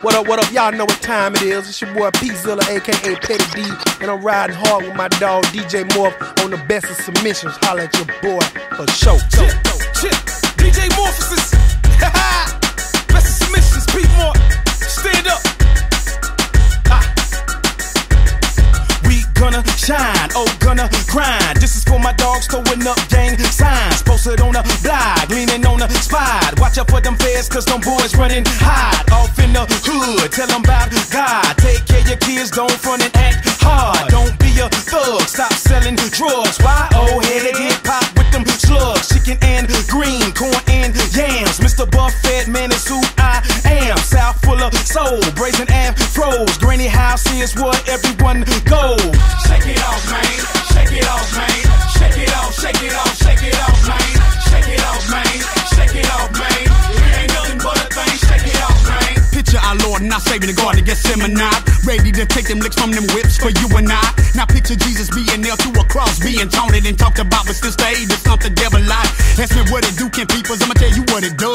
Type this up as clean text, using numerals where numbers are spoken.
What up, y'all know what time it is. It's your boy P-Zilla, aka Petty D, and I'm riding hard with my dog DJ Morph on the best of submissions. Holla at your boy for show. DJ Morphosis, best of submissions, Pete Morph, stand up. We gonna shine, oh gonna grind. This is for my dogs throwing up gang signs. Posted on a block, leaning on a spot. Watch out for them feds, cause them boys running hot. Off in the hood, tell them about God. Take care of your kids, don't front and act hard. Don't be a thug, stop selling drugs. Why? Oh, head get popped with them slugs. Chicken and green, corn and yams. Mr. Buffett, man, is who I am. South full of soul, brazen afros. Granny house is where everyone goes. Shake it off, man. Shake it off, man. Shake it off, shake it off, shake it off, man. Shake it off, man. Shake it off, man. It ain't nothing but a thing. Shake it off, man. Picture our Lord and our Savior, the God to get Seminole. Ready to take them licks from them whips for you and I. Now picture Jesus being nailed to a cross, being taunted and talked about, but still stayed to something devil like. Ask me what it do, can peoples, I'ma tell you what it does.